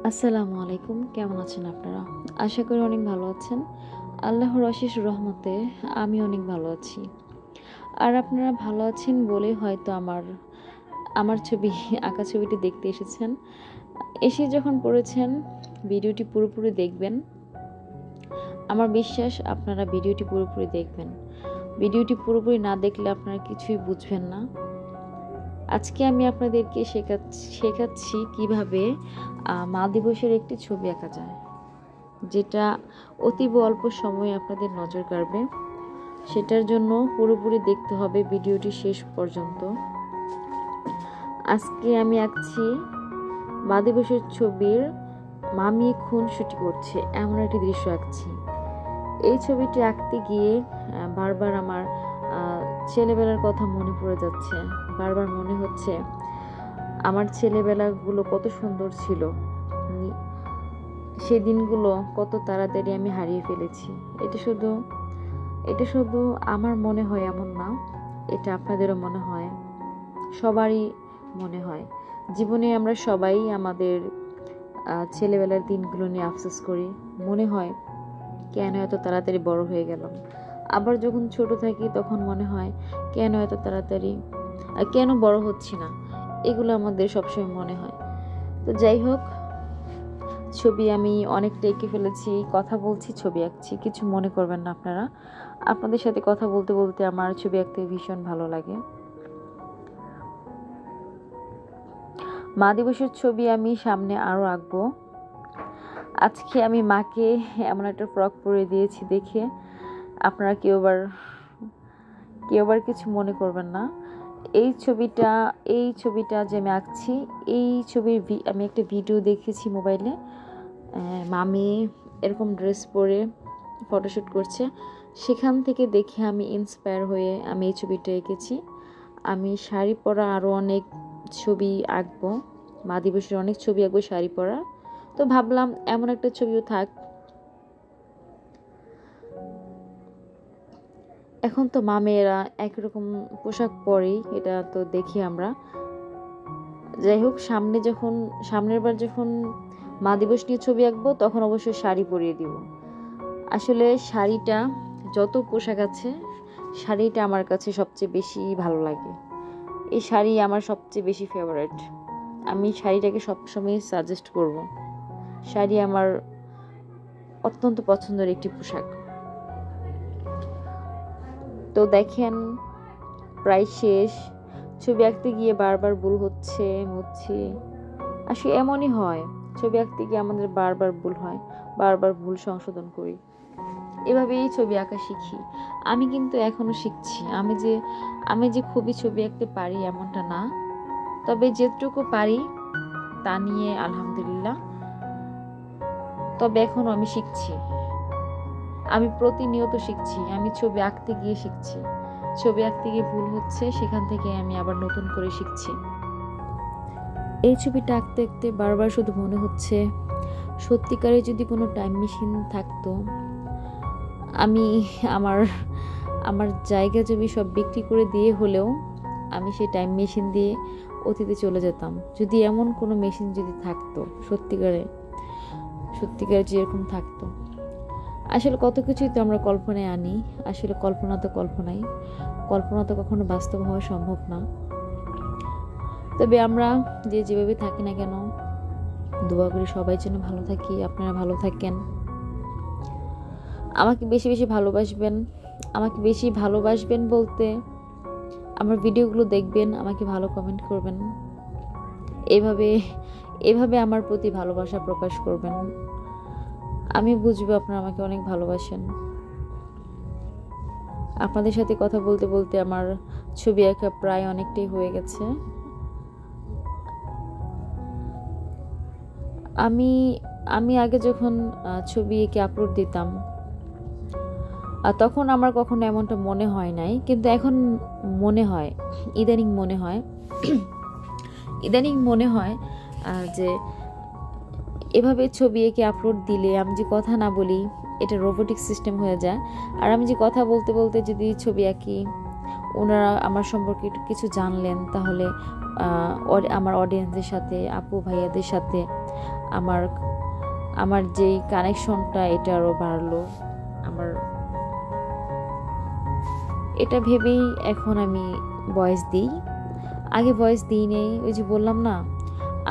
আসসালামু আলাইকুম, কেমন আছেন আপনারা? আশা করি অনেক ভালো আছেন। আল্লাহর অশেষ রহমতে আমি অনেক ভালো আছি। আর আপনারা ভালো আছেন বলেই হয়তো আমার ছবি আঁকা ছবিটি দেখতে এসেছেন। এসে যখন পড়েছেন ভিডিওটি পুরোপুরি দেখবেন। আমার বিশ্বাস আপনারা ভিডিওটি পুরোপুরি দেখবেন। ভিডিওটি পুরোপুরি না দেখলে আপনারা কিছুই বুঝবেন না। আজকে আমি আপনাদেরকে শেখাচ্ছি কিভাবে মা দিবসের একটি ছবি আঁকা যায়, যেটা অতীব অল্প সময়ে আপনাদের নজর কাড়বে। সেটার জন্য পুরোপুরি দেখতে হবে ভিডিওটি শেষ পর্যন্ত। আজকে আমি আঁকছি মা দিবসের ছবির মামি খুনসুটি করছে এমন একটি দৃশ্য আঁকছি। এই ছবিটি আঁকতে গিয়ে বারবার আমার ছেলেবেলার কথা মনে পড়ে যাচ্ছে। বারবার মনে হচ্ছে আমার ছেলেবেলাগুলো কত সুন্দর ছিল, সেই দিনগুলো কত তাড়াতাড়ি আমি হারিয়ে ফেলেছি। এটা শুধু আমার মনে হয় এমন না, এটা আপনাদেরও মনে হয়, সবারই মনে হয়। জীবনে আমরা সবাই আমাদের ছেলেবেলার দিনগুলো নিয়ে আফসোস করি। মনে হয় কেন এত তাড়াতাড়ি বড় হয়ে গেলাম। আবার যখন ছোট থাকি তখন মনে হয় কেন এত তাড়াতাড়ি, কেন বড় হচ্ছি না। এগুলো আমাদের সবসময় মনে হয়। তো যাই হোক, ছবি আমি অনেকটা এঁকে ফেলেছি, কথা বলছি, ছবি আঁকছি, কিছু মনে করবেন না আপনারা। আপনাদের সাথে কথা বলতে বলতে আমার ছবি আঁকতে ভীষণ ভালো লাগে। মা দিবসের ছবি আমি সামনে আরও আঁকবো। আজকে আমি মাকে এমন একটা ফ্রক পরে দিয়েছি দেখে আপনারা কেউ আবার কিছু মনে করবেন না। এই ছবিটা যে আমি আঁকছি, এই ছবির আমি একটা ভিডিও দেখেছি মোবাইলে। মামি এরকম ড্রেস পরে ফটোশ্যুট করছে, সেখান থেকে দেখে আমি ইন্সপায়ার হয়ে আমি এই ছবিটা এঁকেছি। আমি শাড়ি পরা আরও অনেক ছবি আঁকবো, মা দিবসের অনেক ছবি আঁকবো শাড়ি পরা। তো ভাবলাম এমন একটা ছবিও থাক। এখন তো মামেরা একরকম পোশাক পরেই, এটা তো দেখি আমরা। যাই হোক, সামনের বার যখন মা দিবস নিয়ে ছবি আঁকবো তখন অবশ্যই শাড়ি পরিয়ে দিব। আসলে শাড়িটা, যত পোশাক আছে শাড়িটা আমার কাছে সবচেয়ে বেশি ভালো লাগে। এই শাড়ি আমার সবচেয়ে বেশি ফেভারিট। আমি শাড়িটাকে সবসময় সাজেস্ট করব। শাড়ি আমার অত্যন্ত পছন্দের একটি পোশাক। তো দেখেন প্রায় শেষ। ছবি আঁকতে গিয়ে বারবার ভুল হচ্ছে, মুছছি। আসলে এমনই হয়, ছবি আঁকতে গিয়ে আমাদের বারবার ভুল হয়, বারবার ভুল সংশোধন করি। এভাবেই ছবি আঁকা শিখি। আমি কিন্তু এখনো শিখছি। আমি যে খুবই ছবি আঁকতে পারি এমনটা না, তবে যেটুকু পারি তা নিয়ে আলহামদুলিল্লাহ। তবে এখনো আমি শিখছি, আমি প্রতিনিয়ত শিখছি। আমি ছবি আঁকতে গিয়ে শিখছি, ছবি আঁকতে গিয়ে ভুল হচ্ছে, সেখান থেকে আমি আবার নতুন করে শিখছি। এই ছবিটা আঁকতে আঁকতে বারবার শুধু মনে হচ্ছে সত্যিকারে যদি কোনো টাইম মেশিন থাকতো, আমি আমার জায়গা জমি সব বিক্রি করে দিয়ে হলেও আমি সেই টাইম মেশিন দিয়ে অতীতে চলে যেতাম। যদি এমন কোনো মেশিন যদি থাকতো, সত্যিকারে যেরকম থাকতো। আসলে কত কিছুই তো আমরা কল্পনায় আনি। আসলে কল্পনা তো কখনো বাস্তব হওয়া সম্ভব না। তবে আমরা যেভাবে থাকি না কেন, দোয়া করি সবাই যেন ভালো থাকি, আপনারা ভালো থাকেন। আমাকে বেশি বেশি ভালোবাসবেন। আমাকে বেশি ভালোবাসবেন বলতে আমার ভিডিওগুলো দেখবেন, আমাকে ভালো কমেন্ট করবেন। এভাবে আমার প্রতি ভালোবাসা প্রকাশ করবেন। আমি বুঝবো আপনারা আমাকে অনেক ভালোবাসেন। আপনাদের সাথে কথা বলতে বলতে আমার ছবি আঁকা প্রায় অনেকটাই হয়ে গেছে। আমি আগে যখন ছবি এঁকে আপলোড দিতাম তখন আমার কখনো এমনটা মনে হয় নাই, কিন্তু এখন মনে হয়, ইদানিং মনে হয় যে এভাবে ছবি এঁকে আপলোড দিলে আমি যে কথা না বলি, এটা রোবোটিক সিস্টেম হয়ে যায়। আর আমি যে কথা বলতে বলতে যদি ছবি আঁকি, ওনারা আমার সম্পর্কে একটু কিছু জানলেন, তাহলে আমার অডিয়েন্সদের সাথে, আপু ভাইয়াদের সাথে আমার আমার যেই কানেকশনটা এটা আরও বাড়লো। আমার এটা ভেবেই এখন আমি ভয়েস দিই, আগে ভয়েস দিই নেই। ওই যে বললাম না,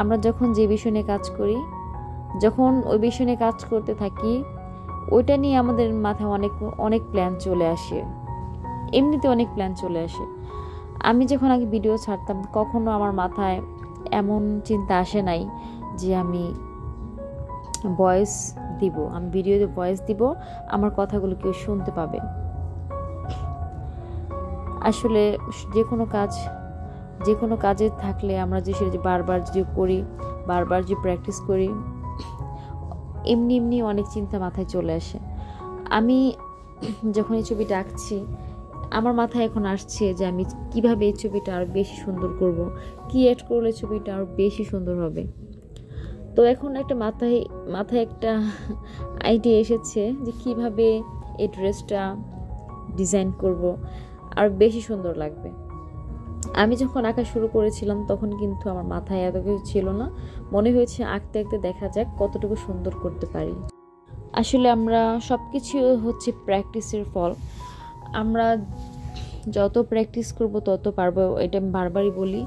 আমরা যখন যে বিষয় নিয়ে কাজ করি, যখন ওই বিষয় নিয়ে কাজ করতে থাকি, ওইটা নিয়ে আমাদের মাথায় অনেক অনেক প্ল্যান চলে আসে, এমনিতে অনেক প্ল্যান চলে আসে। আমি যখন আগে ভিডিও ছাড়তাম, কখনো আমার মাথায় এমন চিন্তা আসে নাই যে আমি ভয়েস দিব, আমি ভিডিওতে ভয়েস দিব, আমার কথাগুলো কেউ শুনতে পাবে। আসলে যে কোনো কাজে থাকলে আমরা যে সেটা বারবার যে করি, বারবার যে প্র্যাকটিস করি, এমনি এমনি অনেক চিন্তা মাথায় চলে আসে। আমি যখন এই ছবিটা আঁকছি, আমার মাথায় এখন আসছে যে আমি কিভাবে এই ছবিটা আরও বেশি সুন্দর করব, কি অ্যাড করলে ছবিটা আরও বেশি সুন্দর হবে। তো এখন একটা মাথায় একটা আইডিয়া এসেছে যে কিভাবে এই ড্রেসটা ডিজাইন করব আর বেশি সুন্দর লাগবে। আমি যখন আঁকা শুরু করেছিলাম তখন কিন্তু আমার মাথায় এত কিছু ছিল না, মনে হয়েছে আঁকতে আঁকতে দেখা যাক কতটুকু সুন্দর করতে পারি। আসলে আমরা সব কিছু হচ্ছে প্র্যাকটিসের ফল। আমরা যত প্র্যাকটিস করব তত পারবো, এটা আমি বারবারই বলি,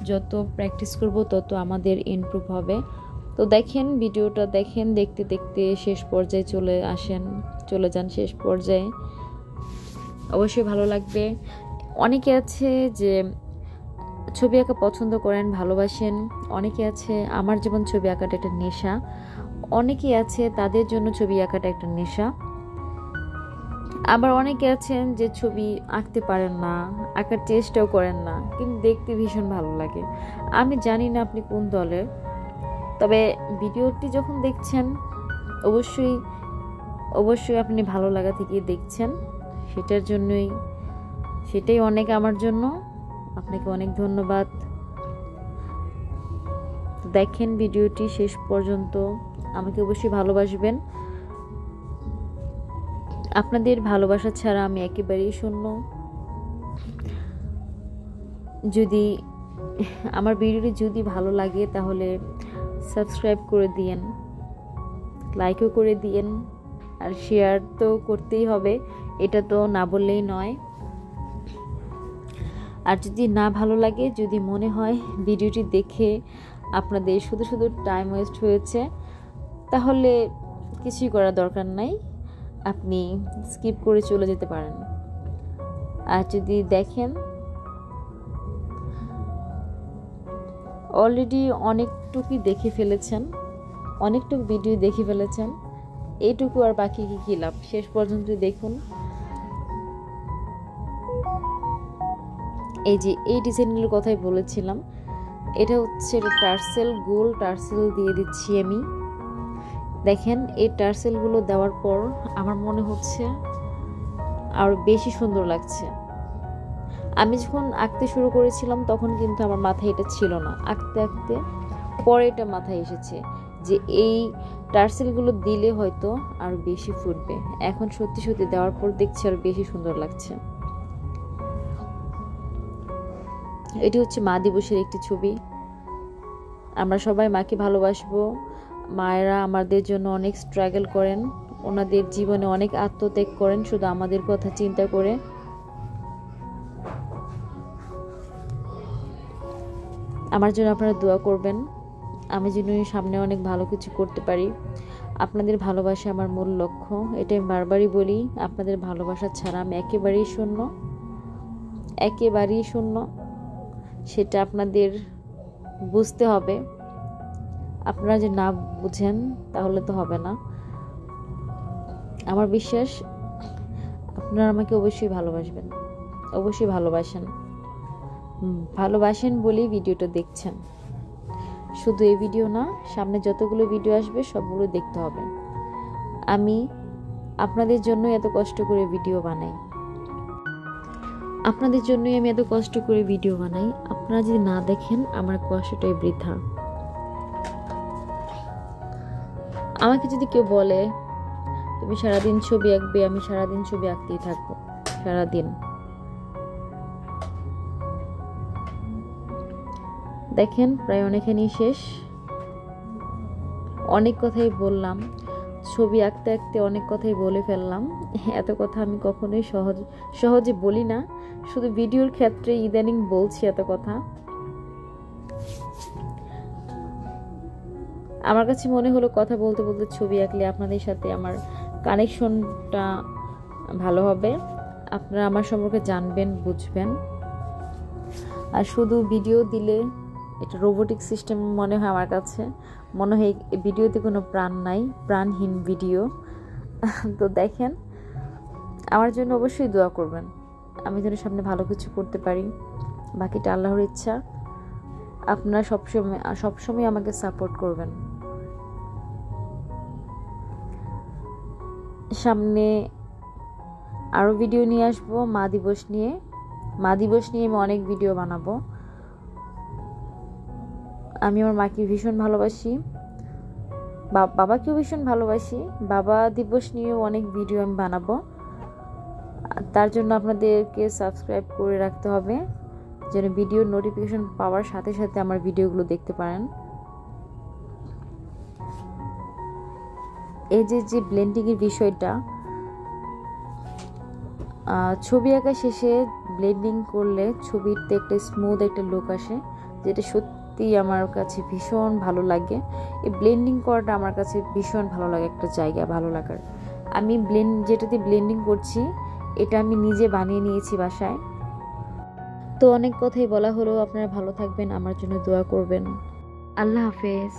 যত প্র্যাকটিস করব তত আমাদের ইমপ্রুভ হবে। তো দেখেন, ভিডিওটা দেখেন, দেখতে দেখতে শেষ পর্যায়ে চলে যান শেষ পর্যায়ে, অবশ্যই ভালো লাগবে। অনেকে আছে যে ছবি আঁকা পছন্দ করেন, ভালোবাসেন, অনেকে আছে আমার যেমন ছবি আঁকাটা একটা নেশা, অনেকে আছে তাদের জন্য ছবি আঁকাটা একটা নেশা। আবার অনেকে আছেন যে ছবি আঁকতে পারেন না, আঁকার চেষ্টাও করেন না, কিন্তু দেখতে ভীষণ ভালো লাগে। আমি জানি না আপনি কোন দলের, তবে ভিডিওটি যখন দেখছেন অবশ্যই আপনি ভালো লাগা থেকে দেখছেন, সেটাই অনেক আমার জন্য। আপনাকে অনেক ধন্যবাদ। দেখেন ভিডিওটি শেষ পর্যন্ত, আমাকে অবশ্যই ভালোবাসবেন। আপনাদের ভালোবাসা ছাড়া আমি একেবারেই শূন্য। যদি আমার ভিডিওটি যদি ভালো লাগে তাহলে সাবস্ক্রাইব করে দিয়েন, লাইকও করে দিয়েন, আর শেয়ার তো করতেই হবে, এটা তো না বললেই নয়। আর যদি না ভালো লাগে, যদি মনে হয় ভিডিওটি দেখে আপনাদের শুধু শুধু টাইম ওয়েস্ট হয়েছে, তাহলে কিছুই করার দরকার নাই, আপনি স্কিপ করে চলে যেতে পারেন। আর যদি দেখেন অলরেডি অনেকটুকু দেখে ফেলেছেন, অনেকটুকু ভিডিও দেখে ফেলেছেন, এইটুকু আর বাকি কি লাভ, শেষ পর্যন্ত দেখুন। এই যে এই ডিজাইনগুলোর কথাই বলেছিলাম, এটা হচ্ছে টার্সেল, গোল টার্সেল দিয়ে দিচ্ছি আমি। দেখেন এই টার্সেলগুলো দেওয়ার পর আমার মনে হচ্ছে আর বেশি সুন্দর লাগছে। আমি যখন আঁকতে শুরু করেছিলাম তখন কিন্তু আমার মাথায় এটা ছিল না, আঁকতে আঁকতে পরে এটা মাথায় এসেছে যে এই টার্সেলগুলো দিলে হয়তো আর বেশি ফুটবে। এখন সত্যি সত্যি দেওয়ার পর দেখছি আর বেশি সুন্দর লাগছে। এটি হচ্ছে মা দিবসের একটি ছবি। আমরা সবাই মাকে ভালোবাসবো। মায়েরা আমাদের জন্য অনেক স্ট্রাগল করেন, ওনাদের জীবনে অনেক আত্মত্যাগ করেন শুধু আমাদের কথা চিন্তা করে। আমার জন্য আপনারা দোয়া করবেন, আমি যেন সামনে অনেক ভালো কিছু করতে পারি। আপনাদের ভালোবাসা আমার মূল লক্ষ্য, এটা আমি বারবারই বলি। আপনাদের ভালোবাসা ছাড়া আমি একেবারেই শূন্য, সেটা আপনাদের বুঝতে হবে। আপনারা যে না বুঝেন তাহলে তো হবে না। আমার বিশ্বাস আপনারা আমাকে অবশ্যই ভালোবাসবেন, অবশ্যই ভালোবাসেন বলেই ভিডিওটা দেখছেন। শুধু এই ভিডিও না, সামনে যতগুলো ভিডিও আসবে সবগুলো দেখতে হবে। আমি আপনাদের জন্যই এত কষ্ট করে ভিডিও বানাই, আপনারা যদি না দেখেন আমার কষ্টটাই বৃথা। আমাকে যদি কেউ বলে তুমি সারাদিন ছবি আঁকবে, আমি সারাদিন ছবি আঁকতেই থাকবো, সারাদিন। দেখেন প্রায় অনেকখানি শেষ, অনেক কথাই বললাম, ছবি আঁকতে আঁকতে অনেক কথাই বলে ফেললাম। এত কথা আমি কখনোই সহজে বলি না, শুধু ভিডিওর ক্ষেত্রে ইদানিং বলছি এত কথা। আমার কাছে মনে হলো কথা বলতে বলতে ছবি আঁকলে আপনাদের সাথে আমার কানেকশনটা ভালো হবে, আপনারা আমার সম্পর্কে জানবেন, বুঝবেন। আর শুধু ভিডিও দিলে এটা রোবোটিক সিস্টেম মনে হয় আমার কাছে, মনে হয় এই ভিডিওতে কোনো প্রাণ নাই, প্রাণহীন ভিডিও। তো দেখেন, আমার জন্য অবশ্যই দোয়া করবেন, আমি যেন সামনে ভালো কিছু করতে পারি, বাকিটা আল্লাহর ইচ্ছা। আপনারা সবসময় আমাকে সাপোর্ট করবেন। সামনে আরও ভিডিও নিয়ে আসবো মা দিবস নিয়ে আমি অনেক ভিডিও বানাবো। আমি আমার মাকে ভীষণ ভালোবাসি, বাবাকেও ভীষণ ভালোবাসি। বাবা দিবস নিয়েও অনেক ভিডিও আমি বানাবো, তার জন্য আপনাদেরকে সাবস্ক্রাইব করে রাখতে হবে যেন ভিডিওর নোটিফিকেশন পাওয়ার সাথে সাথে আমার ভিডিওগুলো দেখতে পারেন। এই যে ব্লেন্ডিংয়ের বিষয়টা, ছবি আঁকা শেষে ব্লেন্ডিং করলে ছবিতে একটা স্মুথ একটা লুক আসে, যেটা সত্যি আমার কাছে ভীষণ ভালো লাগে। এই ব্লেন্ডিং করাটা আমার কাছে ভীষণ ভালো লাগে, একটা জায়গা ভালো লাগার। আমি যেটাতে ব্লেন্ডিং করছি এটা আমি নিজে বানিয়ে নিয়েছি বাসায়। তো অনেক কথাই বলা হলো, আপনারা ভালো থাকবেন, আমার জন্য দোয়া করবেন। আল্লাহ হাফেজ।